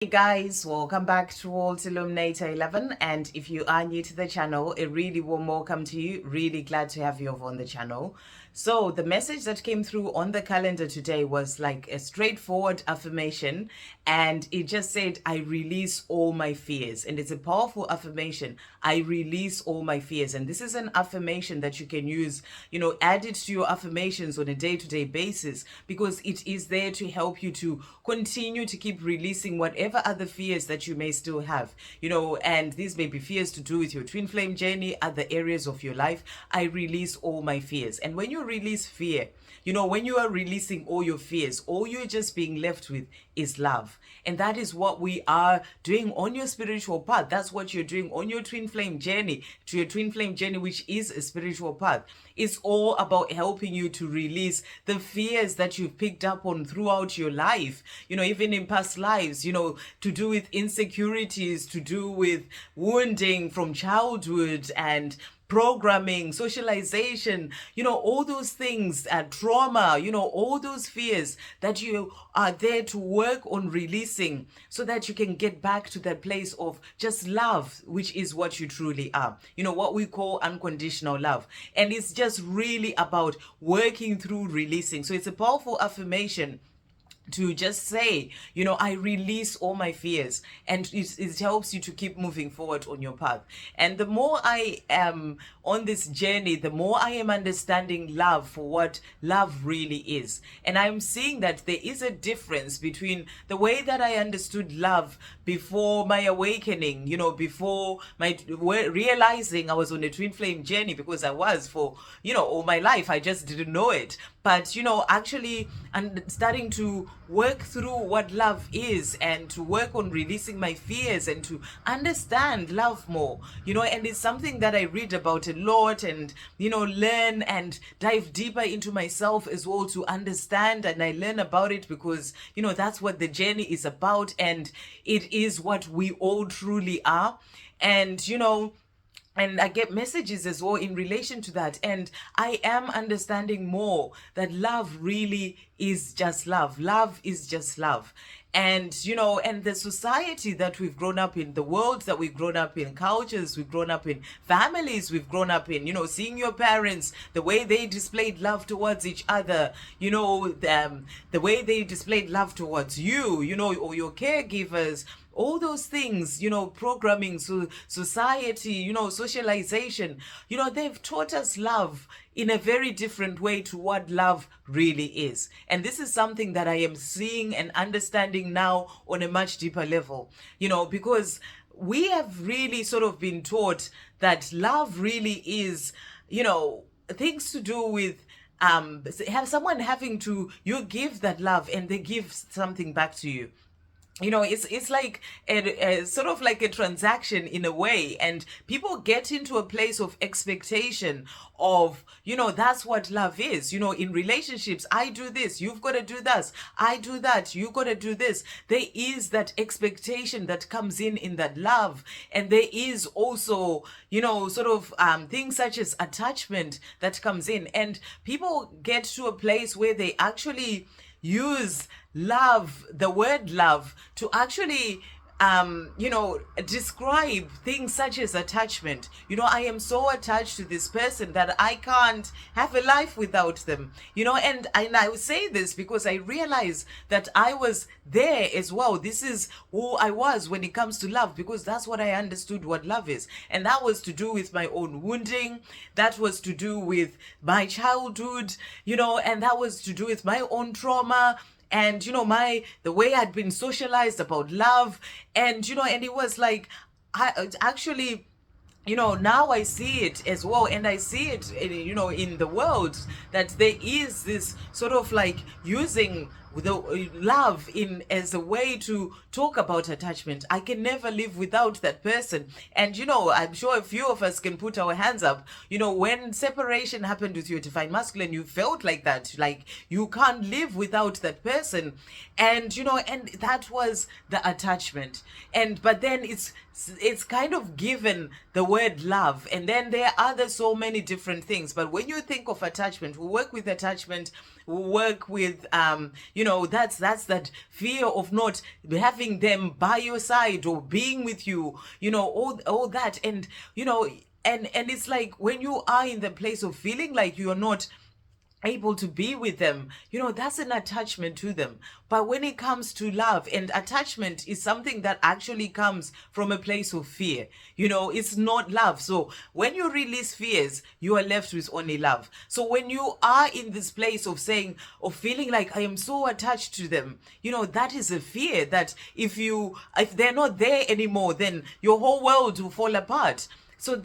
Hey guys, welcome back to World Illuminator 11, and if you are new to the channel, a really warm welcome to you. Really glad to have you over on the channel. So the message that came through on the calendar today was like a straightforward affirmation, and it just said, I release all my fears. And it's a powerful affirmation. I release all my fears. And this is an affirmation that you can use, add it to your affirmations on a day-to-day basis, because it is there to help you to continue to keep releasing whatever other fears that you may still have, and these may be fears to do with your twin flame journey, other areas of your life. I release all my fears. And when you release fear, when you are releasing all your fears, all you're just being left with is love. And that is what we are doing on your spiritual path. That's what you're doing on your twin flame journey, to your twin flame journey, which is a spiritual path. It's all about helping you to release the fears that you've picked up on throughout your life, even in past lives, to do with insecurities, to do with wounding from childhood and programming, socialization, all those things, trauma, all those fears that you are there to work on releasing, so that you can get back to that place of just love, which is what you truly are, what we call unconditional love. And it's just really about working through releasing. So it's a powerful affirmation to just say, I release all my fears, and it helps you to keep moving forward on your path. And the more I am on this journey, the more I am understanding love for what love really is. And I'm seeing that there is a difference between the way that I understood love before my awakening, before my realizing I was on a twin flame journey, because I was for, all my life. I just didn't know it. But, actually, and starting to work through what love is, and to work on releasing my fears, and to understand love more, and it's something that I read about a lot, and, learn and dive deeper into myself as well to understand. And I learn about it because, that's what the journey is about, and it is what we all truly are. And I get messages as well in relation to that. And I am understanding more that love really is just love. Love is just love. And, and the society that we've grown up in, the world that we've grown up in, cultures we've grown up in, families we've grown up in, seeing your parents, the way they displayed love towards each other, the way they displayed love towards you, or your caregivers, all those things, programming, so society, socialization, they've taught us love in a very different way to what love really is. And this is something that I am seeing and understanding now on a much deeper level, because we have really sort of been taught that love really is, things to do with have someone having to, you give that love and they give something back to you. It's like a sort of like a transaction in a way, and people get into a place of expectation of, that's what love is. In relationships, I do this, you've got to do this, I do that, you got to do this. There is that expectation that comes in that love. And there is also, sort of things such as attachment that comes in, and people get to a place where they actually use love, the word love, to actually describe things such as attachment. I am so attached to this person that I can't have a life without them. And I would say this because I realize that I was there as well. This is who I was when it comes to love, because that's what I understood what love is. And that was to do with my own wounding. That was to do with my childhood, and that was to do with my own trauma, and the way I'd been socialized about love. And and it was like, I actually, now I see it as well, and I see it in the world, that there is this sort of like using the love in as a way to talk about attachment. I can never live without that person. And I'm sure a few of us can put our hands up, when separation happened with your divine masculine, you felt like that, like you can't live without that person. And and that was the attachment. But then it's kind of given the word love, and then there are other so many different things. But when you think of attachment, we work with attachment work with, that's that fear of not having them by your side or being with you, all that. And, and it's like when you are in the place of feeling like you're not able to be with them, that's an attachment to them. But when it comes to love, and attachment is something that actually comes from a place of fear, it's not love. So when you release fears, you are left with only love. So when you are in this place of saying, or feeling like I am so attached to them, that is a fear that if they're not there anymore, then your whole world will fall apart. So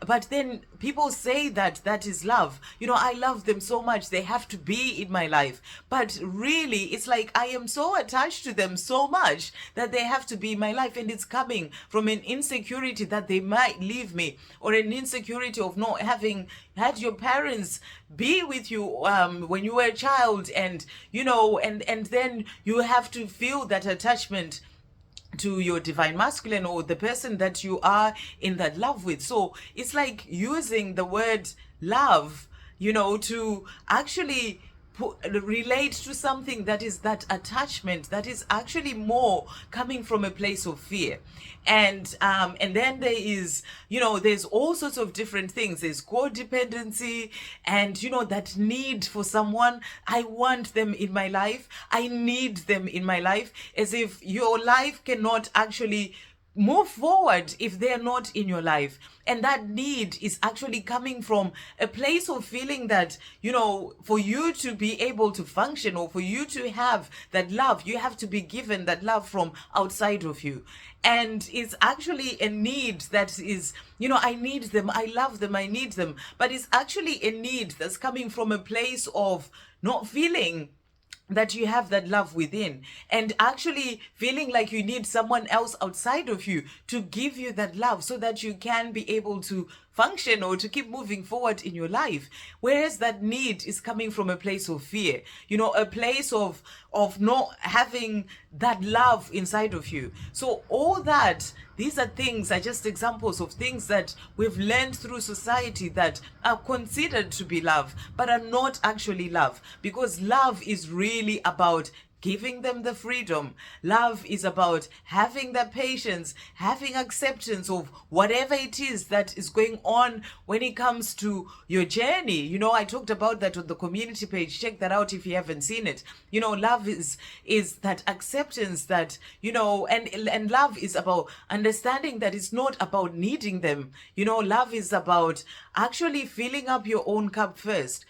but then people say that is love. I love them so much, they have to be in my life. But really, it's like I am so attached to them so much that they have to be in my life. And it's coming from an insecurity that they might leave me, or an insecurity of not having had your parents be with you when you were a child. And, and then you have to feel that attachment to your divine masculine, or the person that you are in that love with. So it's like using the word love, to actually relate to something that is that attachment that is actually more coming from a place of fear. And then there is, there's all sorts of different things. There's codependency, and that need for someone. I want them in my life, I need them in my life, as if your life cannot actually move forward if they're not in your life. And that need is actually coming from a place of feeling that, for you to be able to function, or for you to have that love, you have to be given that love from outside of you. And it's actually a need that is, I need them, I love them, I need them. But it's actually a need that's coming from a place of not feeling that you have that love within, and actually feeling like you need someone else outside of you to give you that love so that you can be able to function or to keep moving forward in your life. Whereas that need is coming from a place of fear, a place of not having that love inside of you. So all that, these are just examples of things that we've learned through society that are considered to be love, but are not actually love. Because love is really about giving them the freedom. Love is about having the patience, having acceptance of whatever it is that is going on when it comes to your journey. I talked about that on the community page. Check that out if you haven't seen it. Love is that acceptance that, and love is about understanding that it's not about needing them. Love is about actually filling up your own cup first.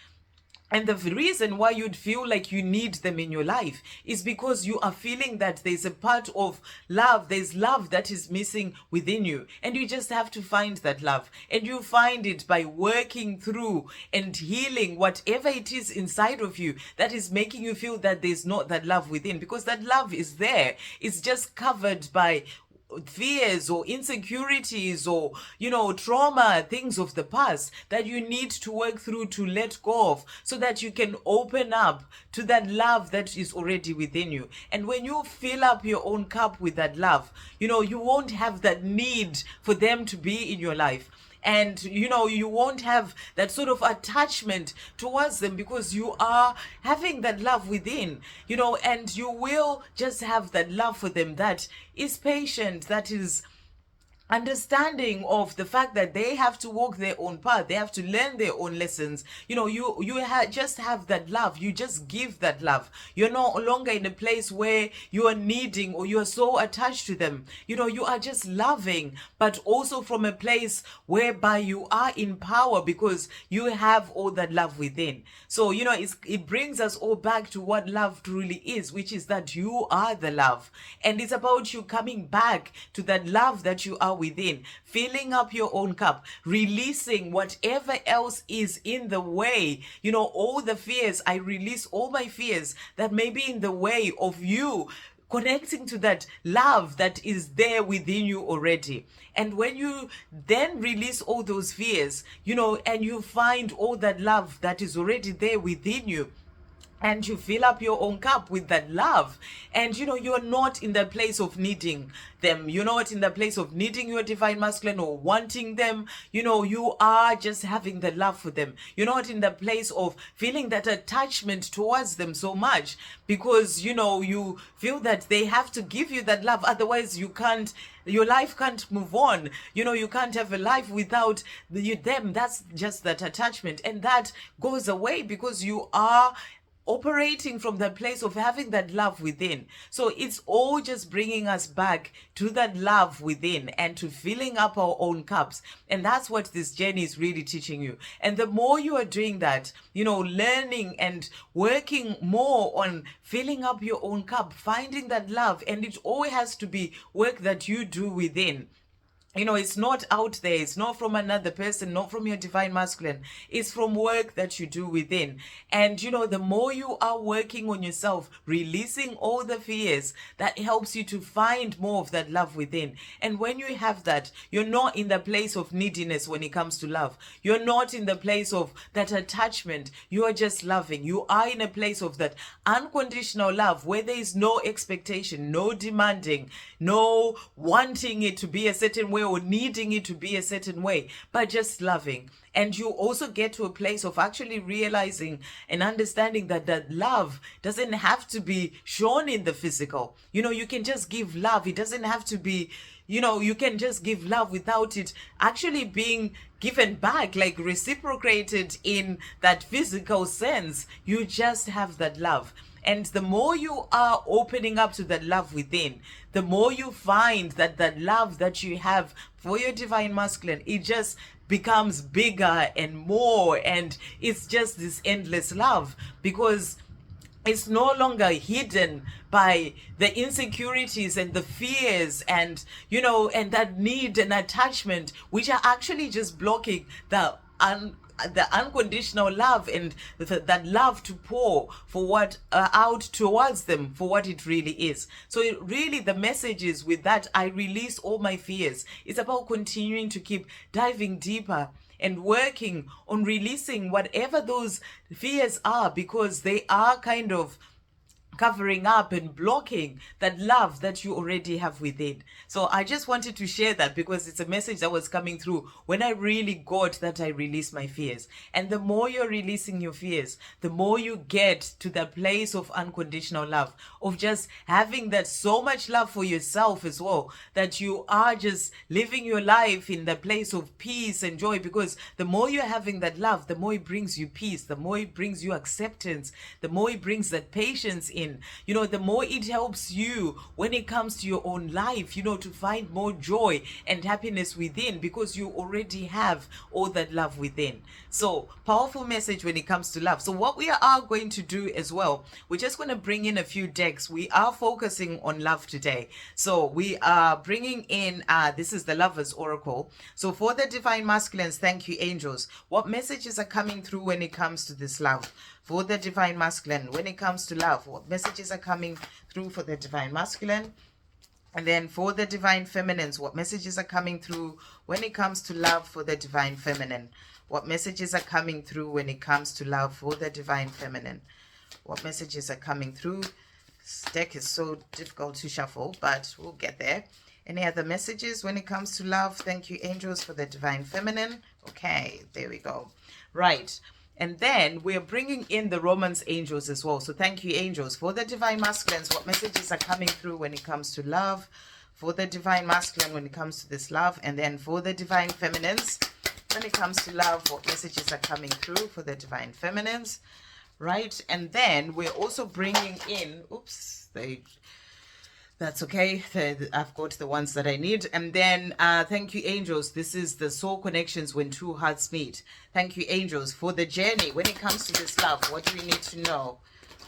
And the reason why you'd feel like you need them in your life is because you are feeling that there's a part of love, there's love that is missing within you. And you just have to find that love. And you find it by working through and healing whatever it is inside of you that is making you feel that there's not that love within. Because that love is there. It's just covered by fears or insecurities or trauma, things of the past that you need to work through to let go of, so that you can open up to that love that is already within you. And when you fill up your own cup with that love, you won't have that need for them to be in your life. And you won't have that sort of attachment towards them, because you are having that love within, and you will just have that love for them that is patient, that is understanding of the fact that they have to walk their own path, they have to learn their own lessons. Just have that love. You just give that love. You're no longer in a place where you are needing or you are so attached to them. You are just loving, but also from a place whereby you are in power, because you have all that love within. So it brings us all back to what love truly is, which is that you are the love. And it's about you coming back to that love that you are within, filling up your own cup, releasing whatever else is in the way, all the fears. I release all my fears that may be in the way of you connecting to that love that is there within you already. And when you then release all those fears, and you find all that love that is already there within you, and you fill up your own cup with that love. And you're not in the place of needing them. You're not in the place of needing your divine masculine or wanting them. You are just having the love for them. You're not in the place of feeling that attachment towards them so much, because you feel that they have to give you that love, otherwise your life can't move on. You can't have a life without them. That's just that attachment, and that goes away because you are operating from the place of having that love within. So it's all just bringing us back to that love within and to filling up our own cups. And that's what this journey is really teaching you. And the more you are doing that, learning and working more on filling up your own cup, finding that love, and it all has to be work that you do within. It's not out there. It's not from another person, not from your divine masculine. It's from work that you do within. And, the more you are working on yourself, releasing all the fears, that helps you to find more of that love within. And when you have that, you're not in the place of neediness when it comes to love. You're not in the place of that attachment. You are just loving. You are in a place of that unconditional love where there is no expectation, no demanding, no wanting it to be a certain way or needing it to be a certain way, but just loving. And you also get to a place of actually realizing and understanding that that love doesn't have to be shown in the physical. You can just give love. It doesn't have to be, you can just give love without it actually being given back, like reciprocated in that physical sense. You just have that love. And the more you are opening up to that love within, the more you find that that love that you have for your divine masculine, it just becomes bigger and more. And it's just this endless love, because it's no longer hidden by the insecurities and the fears and, and that need and attachment, which are actually just blocking the unconditional love and that love to pour for what out towards them for what it really is. So really the message is, with that, I release all my fears. It's about continuing to keep diving deeper and working on releasing whatever those fears are, because they are kind of covering up and blocking that love that you already have within. So I just wanted to share that, because it's a message that was coming through when I really got that I release my fears. And the more you're releasing your fears, the more you get to the place of unconditional love, of just having that so much love for yourself as well, that you are just living your life in the place of peace and joy. Because the more you're having that love, the more it brings you peace, the more it brings you acceptance, the more it brings that patience in. The more it helps you when it comes to your own life, to find more joy and happiness within, because you already have all that love within. So powerful message when it comes to love. So what we are going to do as well, we're just going to bring in a few decks. We are focusing on love today. So we are bringing in, this is the Lovers Oracle. So for the divine masculines, thank you, angels. What messages are coming through when it comes to this love? For the divine masculine, when it comes to love, what messages are coming through for the divine masculine? And then for the divine feminines, what messages are coming through when it comes to love for the divine feminine? What messages are coming through when it comes to love for the divine feminine? What messages are coming through? This deck is so difficult to shuffle, but we'll get there. Any other messages when it comes to love? Thank you, angels, for the divine feminine. Okay, there we go. Right. And then we're bringing in the romance angels as well. So thank you, angels. For the divine masculines, what messages are coming through when it comes to love? For the divine masculine, when it comes to this love. And then for the divine feminines, when it comes to love, what messages are coming through for the divine feminines? Right. And then we're also bringing in, that's okay. I've got the ones that I need. And then thank you, angels. This is the soul connections when two hearts meet. Thank you, angels, for the journey. When it comes to this love, what do we need to know?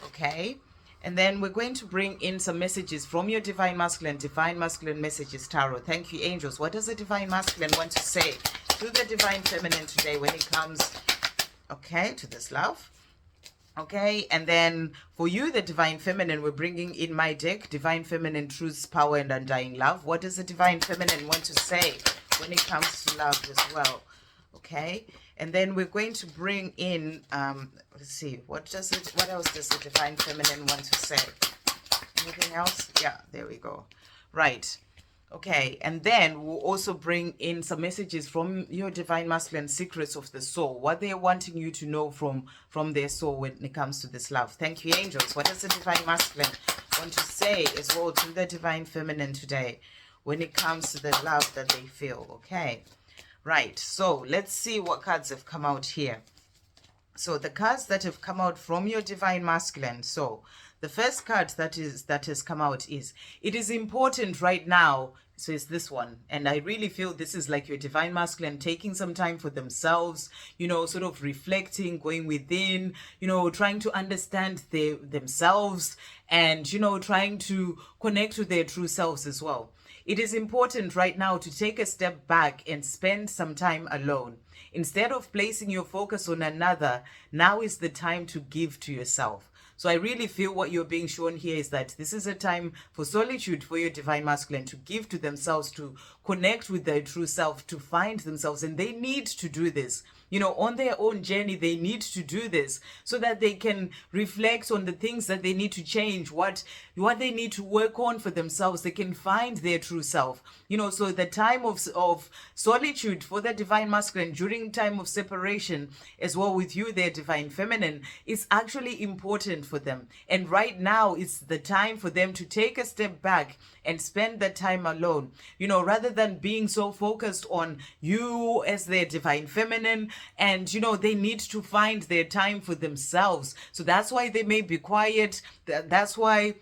Okay. And then we're going to bring in some messages from your divine masculine messages tarot. Thank you, angels. What does the divine masculine want to say to the divine feminine today when it comes, okay, to this love? Okay, and then for you, the divine feminine, we're bringing in my deck, Divine Feminine Truths, Power, and Undying Love. What does the divine feminine want to say when it comes to love as well? Okay, And then we're going to bring in, let's see, what else does the Divine Feminine want to say? Anything else? Yeah, there we go. Right. Okay, and then we'll also bring in some messages from your Divine Masculine, secrets of the soul, what they're wanting you to know from their soul when it comes to this love. Thank you, angels. What does the Divine Masculine want to say as well to the Divine Feminine today when it comes to the love that they feel? Okay, right. So let's see what cards have come out here. So the cards that have come out from your Divine Masculine. So the first card that has come out is, it is important right now. So it's this one. And I really feel this is like your Divine Masculine taking some time for themselves, you know, sort of reflecting, going within, you know, trying to understand themselves and, you know, trying to connect with their true selves as well. It is important right now to take a step back and spend some time alone. Instead of placing your focus on another, now is the time to give to yourself. So I really feel what you're being shown here is that this is a time for solitude for your Divine Masculine to give to themselves, to connect with their true self, to find themselves. And they need to do this. You know, on their own journey, they need to do this so that they can reflect on the things that they need to change, what they need to work on for themselves. They can find their true self. You know, so the time of solitude for the Divine Masculine during time of separation as well with you, their Divine Feminine, is actually important for them. And right now, it's the time for them to take a step back and spend that time alone, you know, rather than being so focused on you as their Divine Feminine. And, you know, they need to find their time for themselves. So that's why they may be quiet. That's why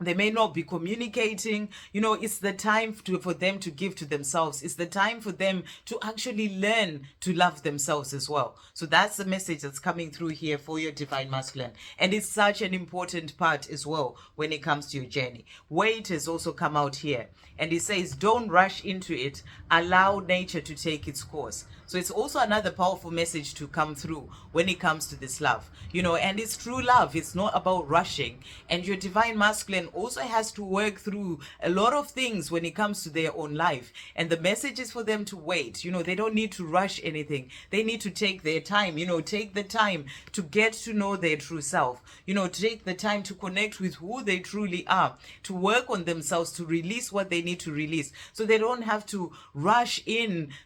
they may not be communicating. You know, it's the time for them to give to themselves. It's the time for them to actually learn to love themselves as well. So that's the message that's coming through here for your Divine Masculine. And it's such an important part as well when it comes to your journey. Wait has also come out here. And it says, don't rush into it. Allow nature to take its course. So it's also another powerful message to come through when it comes to this love, you know, and it's true love. It's not about rushing. And your Divine Masculine also has to work through a lot of things when it comes to their own life. And the message is for them to wait. You know, they don't need to rush anything. They need to take their time, you know, take the time to get to know their true self, you know, take the time to connect with who they truly are, to work on themselves, to release what they need to release. So they don't have to rush into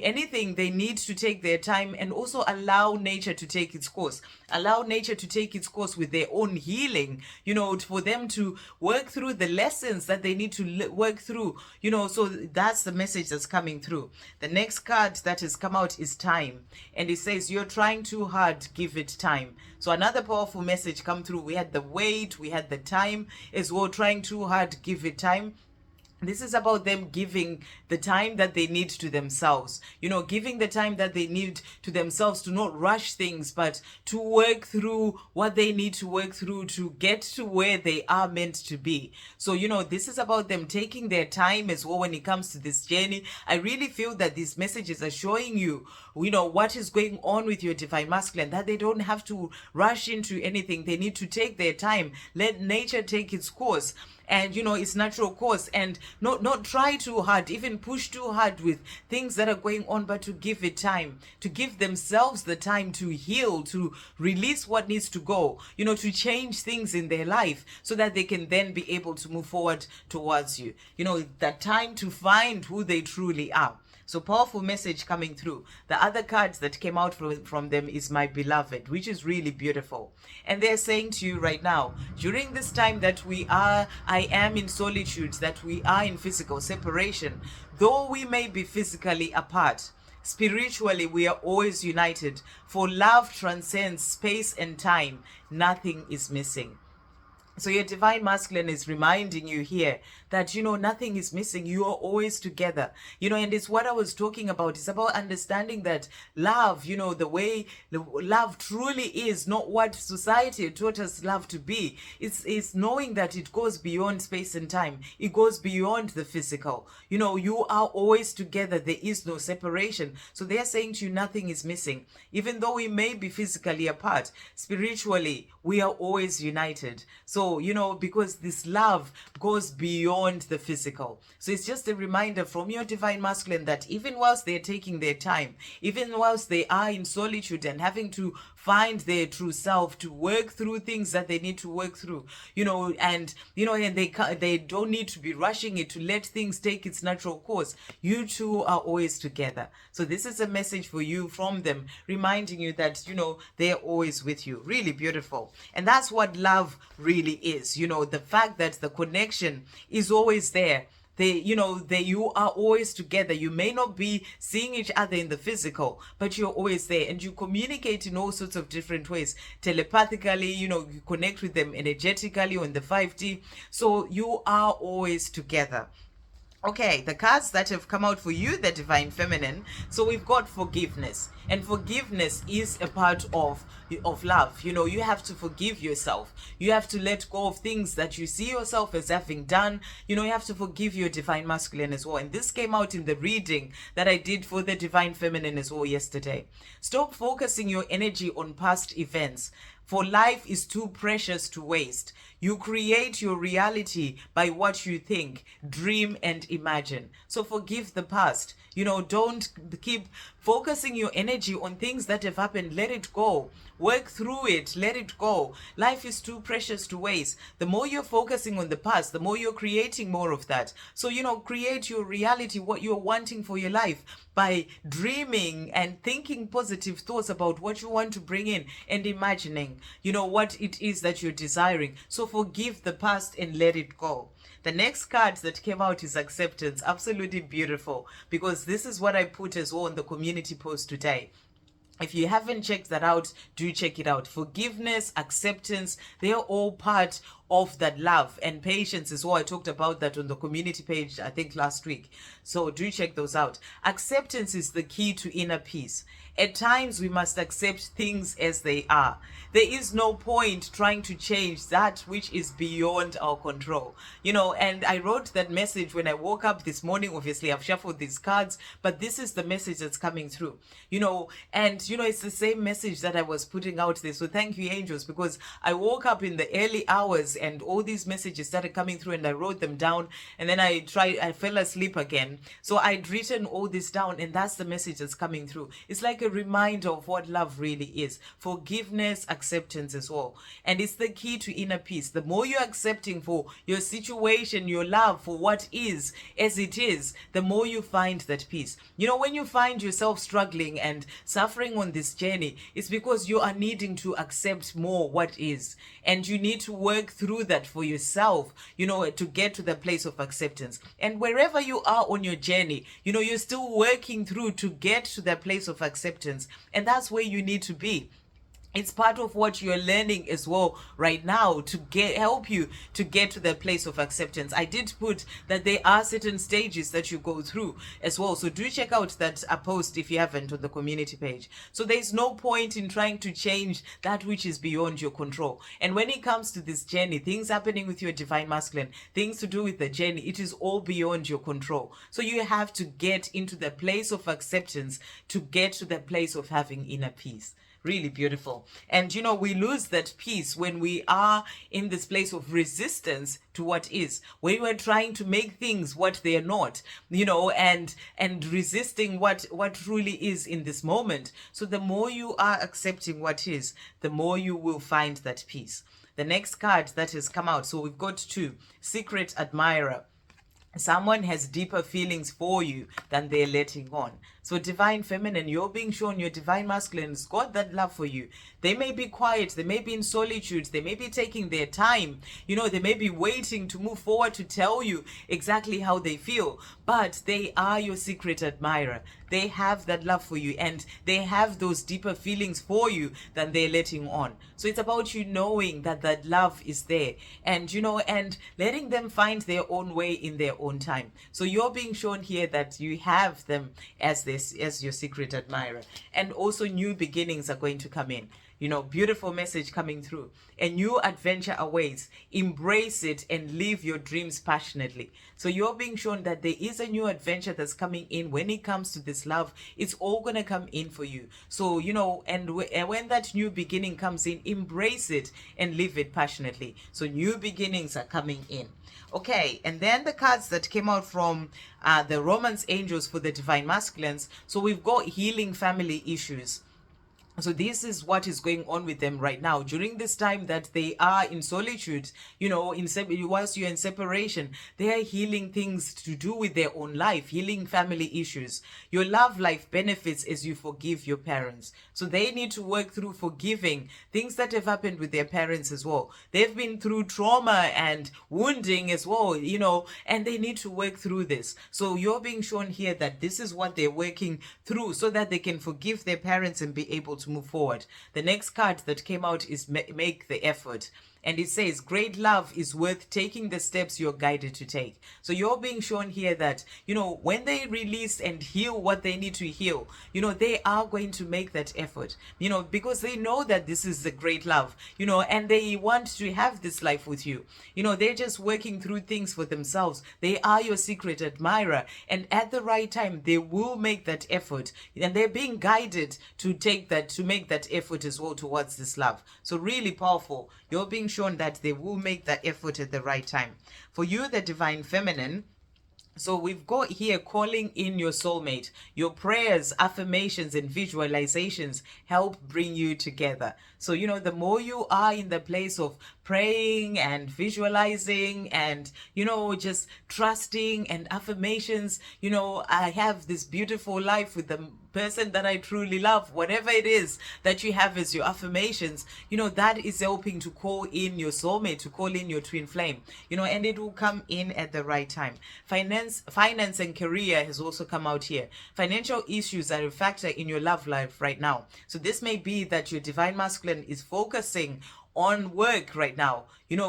anything. They need to take their time and also allow nature to take its course. Allow nature to take its course with their own healing, you know, for them to work through the lessons that they need to work through, you know. So that's the message that's coming through. The next card that has come out is time. And it says, you're trying too hard, give it time. So another powerful message come through. We had the wait, we had the time as well. Trying too hard, give it time. This is about them giving the time that they need to themselves, you know, giving the time that they need to themselves to not rush things, but to work through what they need to work through to get to where they are meant to be. So, you know, this is about them taking their time as well when it comes to this journey. I really feel that these messages are showing you, you know, what is going on with your Divine Masculine, that they don't have to rush into anything. They need to take their time, let nature take its course. And, you know, it's natural course, and not try too hard, even push too hard with things that are going on, but to give it time, to give themselves the time to heal, to release what needs to go, you know, to change things in their life so that they can then be able to move forward towards you. You know, that time to find who they truly are. So powerful message coming through. The other cards that came out from them is my beloved, which is really beautiful. And they're saying to you right now, during this time that I am in solitude, that we are in physical separation, though we may be physically apart, spiritually we are always united. For love transcends space and time. Nothing is missing. So your Divine Masculine is reminding you here that, you know, nothing is missing. You are always together, you know, and it's what I was talking about. It's about understanding that love, you know, the way love truly is, not what society taught us love to be. It's knowing that it goes beyond space and time. It goes beyond the physical. You know, you are always together. There is no separation. So they're saying to you, nothing is missing. Even though we may be physically apart, spiritually, we are always united. So So, because this love goes beyond the physical. So it's just a reminder from your divine masculine that even whilst they're taking their time, even whilst they are in solitude and having to find their true self, to work through things that they need to work through, and they don't need to be rushing it, to let things take its natural course. You two are always together. So this is a message for you from them, reminding you that they're always with you. Really beautiful. And that's what love really is. The fact that the connection is always there. You are always together. You may not be seeing each other in the physical, but you're always there, and you communicate in all sorts of different ways. Telepathically, you connect with them energetically on the 5D. So you are always together. Okay, the cards that have come out for you, the Divine Feminine. So we've got forgiveness. And forgiveness is a part of love. You have to forgive yourself. You have to let go of things that you see yourself as having done. You have to forgive your Divine Masculine as well. And this came out in the reading that I did for the Divine Feminine as well yesterday. Stop focusing your energy on past events, for life is too precious to waste. You create your reality by what you think, dream, and imagine. So forgive the past. Don't keep focusing your energy on things that have happened. Let it go. Work through it. Let it go. Life is too precious to waste. The more you're focusing on the past, the more you're creating more of that. So, create your reality, what you're wanting for your life, by dreaming and thinking positive thoughts about what you want to bring in, and imagining, what it is that you're desiring. So forgive the past and let it go. The next card that came out is acceptance. Absolutely beautiful, because this is what I put as well on the community post today. If you haven't checked that out, do check it out. Forgiveness, acceptance, they are all part of that love, and patience as well. I talked about that on the community page, I think last week. So do check those out. Acceptance is the key to inner peace. At times we must accept things as they are. There is no point trying to change that which is beyond our control. And I wrote that message when I woke up this morning. Obviously I've shuffled these cards, but this is the message that's coming through. And it's the same message that I was putting out there. So thank you, angels, because I woke up in the early hours and all these messages started coming through, and I wrote them down, and then I fell asleep again. So I'd written all this down, and that's the message that's coming through. It's like a reminder of what love really is. Forgiveness, acceptance as well. And it's the key to inner peace. The more you're accepting for your situation, your love, for what is as it is, the more you find that peace. When you find yourself struggling and suffering on this journey, it's because you are needing to accept more what is, and you need to work through that for yourself, to get to the place of acceptance. And wherever you are on your journey, you're still working through to get to the place of acceptance, and that's where you need to be. It's part of what you're learning as well right now to help you to get to the place of acceptance. I did put that there are certain stages that you go through as well. So do check out that post if you haven't on the community page. So there's no point in trying to change that which is beyond your control. And when it comes to this journey, things happening with your divine masculine, things to do with the journey, it is all beyond your control. So you have to get into the place of acceptance to get to the place of having inner peace. Really beautiful. And we lose that peace when we are in this place of resistance to what is, when we're trying to make things what they are not, and resisting what truly is in this moment. So the more you are accepting what is, the more you will find that peace. The next card that has come out, so we've got 2, Secret Admirer. Someone has deeper feelings for you than they're letting on. So divine feminine, you're being shown your divine masculine has got that love for you. They may be quiet, they may be in solitude, they may be taking their time, they may be waiting to move forward to tell you exactly how they feel, but they are your secret admirer. They have that love for you, and they have those deeper feelings for you than they're letting on. So it's about you knowing that that love is there, and and letting them find their own way in their own time. So you're being shown here that you have them as your secret admirer, and also new beginnings are going to come in. Beautiful message coming through. A new adventure awaits. Embrace it and live your dreams passionately. So you're being shown that there is a new adventure that's coming in. When it comes to this love, it's all going to come in for you. So, and when that new beginning comes in, embrace it and live it passionately. So new beginnings are coming in. Okay, and then the cards that came out from the Romance Angels for the Divine Masculines. So we've got healing family issues. So this is what is going on with them right now during this time that they are in solitude, whilst you're in separation. They are healing things to do with their own life, healing family issues. Your love life benefits as you forgive your parents. So they need to work through forgiving things that have happened with their parents as well. They've been through trauma and wounding as well, and they need to work through this. So you're being shown here that this is what they're working through so that they can forgive their parents and be able to move forward. The next card that came out is make the effort. And it says, great love is worth taking the steps you're guided to take. So you're being shown here that, when they release and heal what they need to heal, they are going to make that effort, because they know that this is the great love, and they want to have this life with you. They're just working through things for themselves. They are your secret admirer. And at the right time, they will make that effort. And they're being guided to make that effort as well towards this love. So really powerful. You're being shown that they will make that effort at the right time. For you, the Divine Feminine, so we've got here calling in your soulmate. Your prayers, affirmations, and visualizations help bring you together. So, the more you are in the place of praying and visualizing and, just trusting and affirmations, I have this beautiful life with the person that I truly love, whatever it is that you have as your affirmations, that is helping to call in your soulmate, to call in your twin flame, and it will come in at the right time. Finance and career has also come out here. Financial issues are a factor in your love life right now. So this may be that your Divine Masculine is focusing on work right now.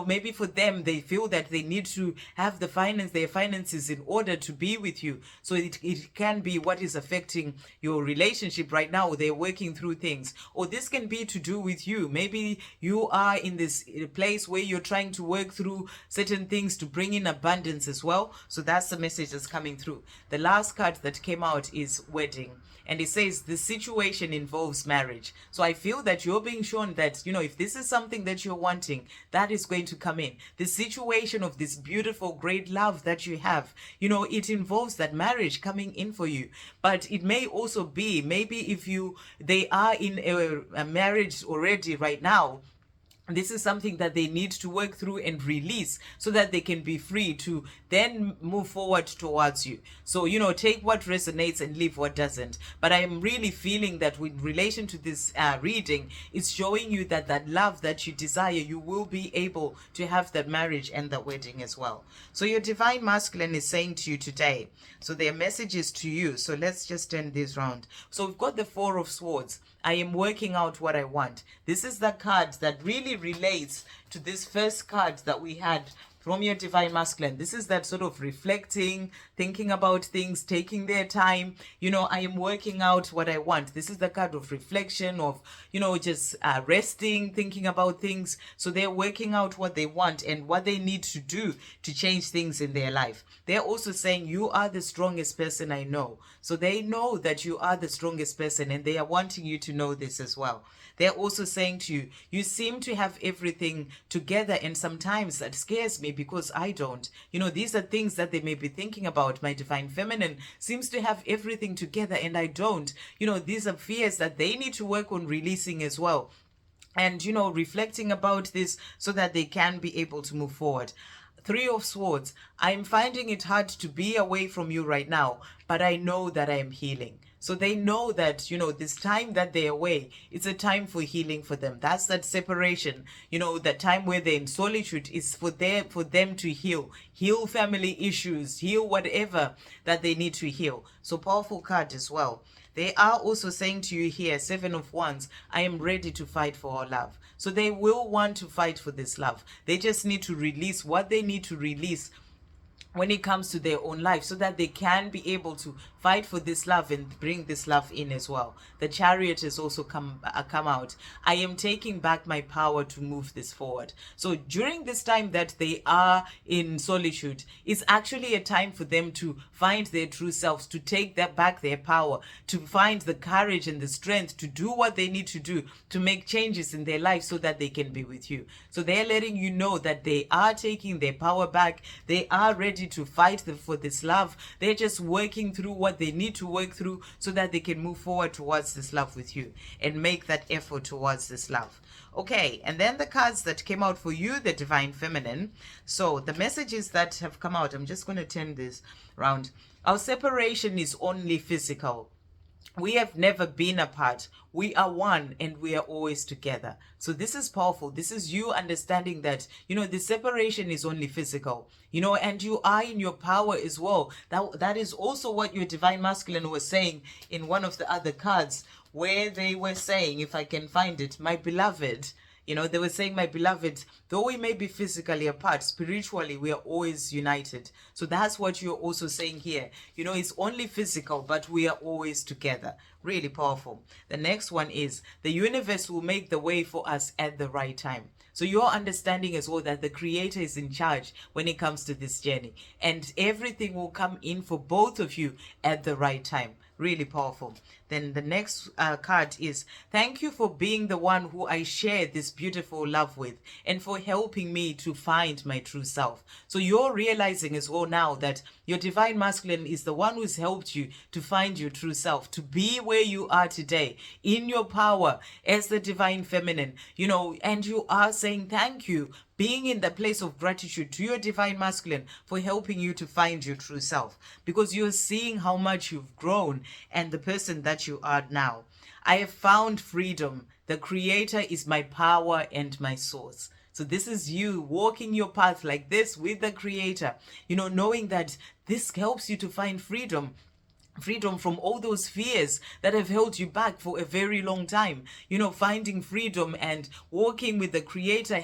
Maybe for them, they feel that they need to have their finances in order to be with you. So it can be what is affecting your relationship right now. They're working through things. Or this can be to do with you. Maybe you are in this place where you're trying to work through certain things to bring in abundance as well. So that's the message that's coming through. The last card that came out is wedding. And it says the situation involves marriage. So I feel that you're being shown that, if this is something that you're wanting, that is going to come in. The situation of this beautiful, great love that you have, it involves that marriage coming in for you. But it may also be, maybe if they are in a marriage already right now, this is something that they need to work through and release so that they can be free to then move forward towards you. So, take what resonates and leave what doesn't. But I am really feeling that with relation to this reading, it's showing you that that love that you desire, you will be able to have that marriage and the wedding as well. So your Divine Masculine is saying to you today, so their message is to you. So let's just turn this round. So we've got the Four of Swords. I am working out what I want. This is the card that really relates to this first card that we had from your Divine Masculine. This is that sort of reflecting, thinking about things, taking their time. I am working out what I want. This is the card of reflection, of, just resting, thinking about things. So they're working out what they want and what they need to do to change things in their life. They're also saying, you are the strongest person I know. So they know that you are the strongest person and they are wanting you to know this as well. They're also saying to you, you seem to have everything together, and sometimes that scares me because I don't. These are things that they may be thinking about. My Divine Feminine seems to have everything together and I don't. These are fears that they need to work on releasing as well. And, reflecting about this so that they can be able to move forward. Three of Swords. I'm finding it hard to be away from you right now, but I know that I am healing. So they know that, this time that they're away, it's a time for healing for them. That's that separation, the time where they're in solitude is for them to heal family issues, heal whatever that they need to heal. So powerful card as well. They are also saying to you here, Seven of Wands, I am ready to fight for our love. So they will want to fight for this love. They just need to release what they need to release when it comes to their own life, so that they can be able to fight for this love and bring this love in as well. The Chariot has also come out. I am taking back my power to move this forward. So during this time that they are in solitude, it's actually a time for them to find their true selves, to take back their power, to find the courage and the strength to do what they need to do, to make changes in their life so that they can be with you. So they're letting you know that they are taking their power back. They are ready to fight for this love. They're just working through what they need to work through so that they can move forward towards this love with you and make that effort towards this love. Okay, and then the cards that came out for you, the Divine Feminine. So the messages that have come out, I'm just going to turn this around. Our separation is only physical. We have never been apart. We are one and we are always together. So this is powerful. This is you understanding that, the separation is only physical, and you are in your power as well. That is also what your Divine Masculine was saying in one of the other cards, where they were saying, if I can find it, my beloved, they were saying, my beloved, though we may be physically apart, spiritually, we are always united. So that's what you're also saying here. It's only physical, but we are always together. Really powerful. The next one is, the universe will make the way for us at the right time. So you're understanding as well that the Creator is in charge when it comes to this journey. And everything will come in for both of you at the right time. Really powerful. Then the next card is, thank you for being the one who I share this beautiful love with, and for helping me to find my true self. So you're realizing as well now that your Divine Masculine is the one who's helped you to find your true self, to be where you are today in your power as the Divine Feminine, and you are saying thank you, being in the place of gratitude to your Divine Masculine for helping you to find your true self, because you're seeing how much you've grown and the person that you are now. I have found freedom. The Creator is my power and my source. So this is you walking your path like this with the Creator, knowing that this helps you to find freedom from all those fears that have held you back for a very long time. Finding freedom and walking with the Creator,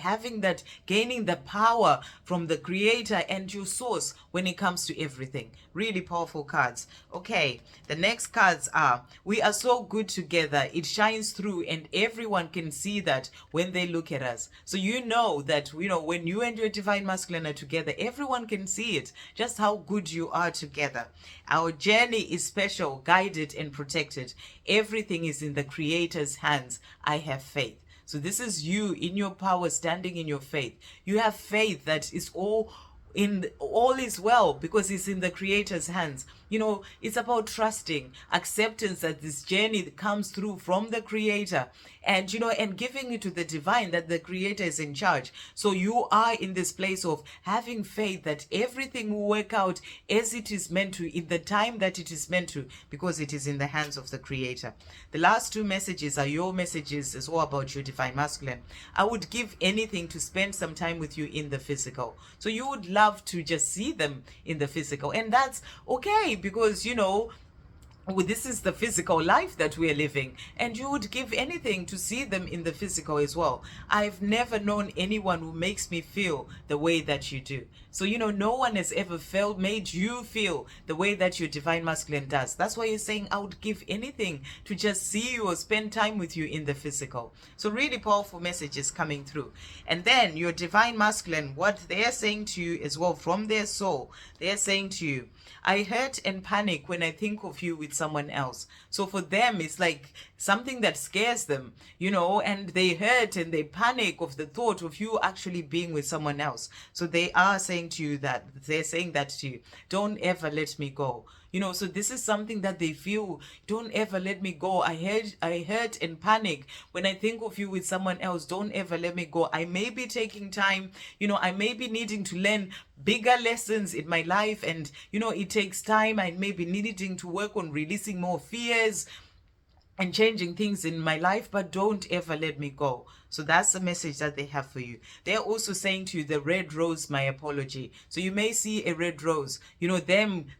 gaining the power from the Creator and your source when it comes to everything. Really powerful cards. Okay, the next cards are, we are so good together. It shines through and everyone can see that when they look at us. So that, when you and your Divine Masculine are together, everyone can see it, just how good you are together. Our journey is special, guided and protected. Everything is in the Creator's hands. I have faith. So this is you in your power, standing in your faith. You have faith that is all is well because it's in the Creator's hands. It's about trusting, acceptance that this journey comes through from the Creator, and and giving it to the divine, that the Creator is in charge. So you are in this place of having faith that everything will work out as it is meant to, in the time that it is meant to, because it is in the hands of the Creator. The last two messages are your messages as well about your Divine Masculine. I would give anything to spend some time with you in the physical. So you would love to just see them in the physical, and that's okay, because this is the physical life that we're living, and you would give anything to see them in the physical as well. I've never known anyone who makes me feel the way that you do. So no one has ever made you feel the way that your Divine Masculine does. That's why you're saying, I would give anything to just see you or spend time with you in the physical. So really powerful messages coming through. And then your Divine Masculine, what they're saying to you as well from their soul, they're saying to you, I hurt and panic when I think of you with someone else. So for them, it's like something that scares them, and they hurt and they panic of the thought of you actually being with someone else. So they are saying to you that, they're saying that to you, don't ever let me go. So this is something that they feel, don't ever let me go. I hurt and panic when I think of you with someone else. Don't ever let me go. I may be taking time, I may be needing to learn bigger lessons in my life, and it takes time. I may be needing to work on releasing more fears and changing things in my life, but don't ever let me go. So that's the message that they have for you. They're also saying to you, the red rose, my apology. So you may see a red rose,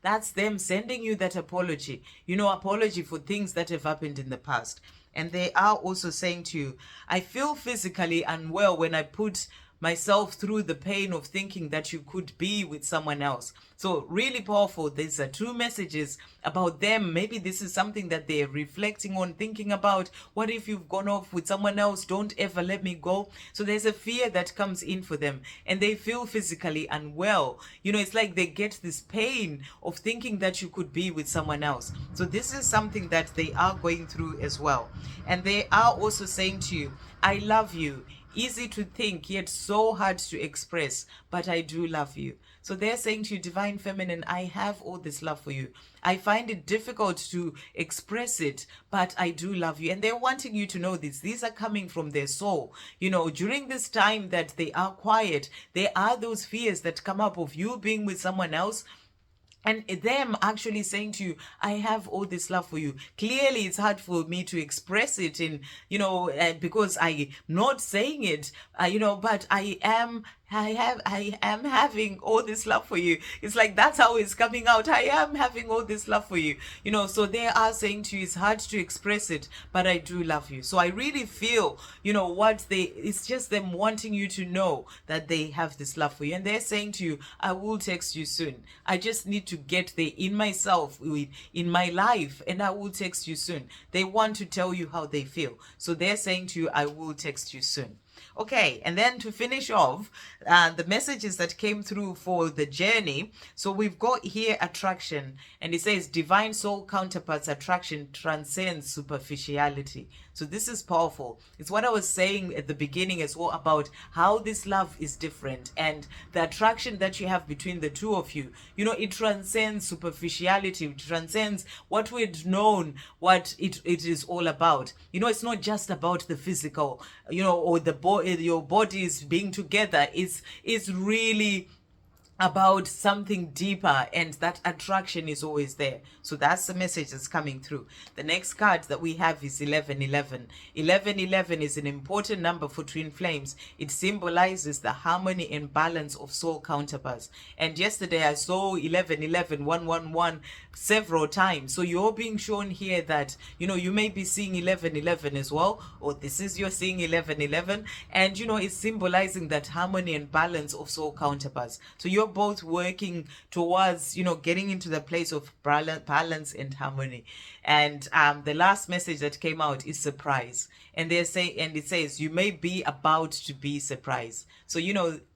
that's them sending you that apology, apology for things that have happened in the past. And they are also saying to you, I feel physically unwell when I put myself through the pain of thinking that you could be with someone else. So really powerful. These are two messages about them. Maybe this is something that they're reflecting on, thinking about. What if you've gone off with someone else? Don't ever let me go. So there's a fear that comes in for them, and they feel physically unwell. You know, it's like they get this pain of thinking that you could be with someone else. So this is something that they are going through as well. And they are also saying to you, I love you. Easy to think, yet so hard to express, but I do love you. So they're saying to you, Divine Feminine, I have all this love for you. I find it difficult to express it, but I do love you. And they're wanting you to know this. These are coming from their soul. You know, during this time that they are quiet, there are those fears that come up of you being with someone else, and them actually saying to you, I have all this love for you. Clearly, it's hard for me to express it in, because I'm not saying it, but I am having all this love for you. It's like that's how it's coming out. I am having all this love for you. So they are saying to you, it's hard to express it, but I do love you. So I really feel, it's just them wanting you to know that they have this love for you. And they're saying to you, I will text you soon. I just need to get there in myself, in my life, and I will text you soon. They want to tell you how they feel. So they're saying to you, I will text you soon. Okay, and then to finish off, the messages that came through for the journey. So we've got here attraction, and it says divine soul counterparts attraction transcends superficiality. So this is powerful. It's what I was saying at the beginning as well about how this love is different, and the attraction that you have between the two of you, it transcends superficiality. It transcends what we'd known, what it is all about. It's not just about the physical, or your bodies being together. It's really about something deeper, and that attraction is always there. So that's the message that's coming through. The next card that we have is 1111. 1111 is an important number for twin flames. It symbolizes the harmony and balance of soul counterparts. And yesterday I saw 1111 111 several times. So you're being shown here that you may be seeing 1111 as well, or this is you're seeing 1111, and it's symbolizing that harmony and balance of soul counterparts. So you're both working towards getting into the place of balance and harmony. And the last message that came out is surprise, and it says you may be about to be surprised. So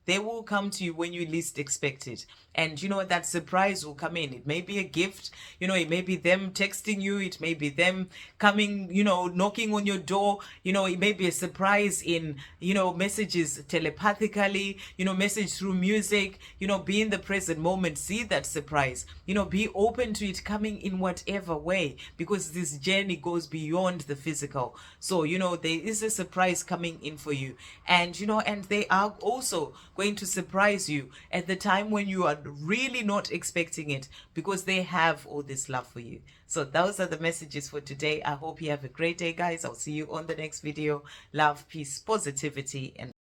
they will come to you when you least expect it. And that surprise will come in. It may be a gift, it may be them texting you, it may be them coming, knocking on your door, it may be a surprise in, messages telepathically, message through music, be in the present moment, see that surprise, be open to it coming in whatever way, because this journey goes beyond the physical. So, there is a surprise coming in for you. And, and they are also going to surprise you at the time when you are really not expecting it, because they have all this love for you. So those are the messages for today. I hope you have a great day, guys. I'll see you on the next video. Love, peace, positivity, and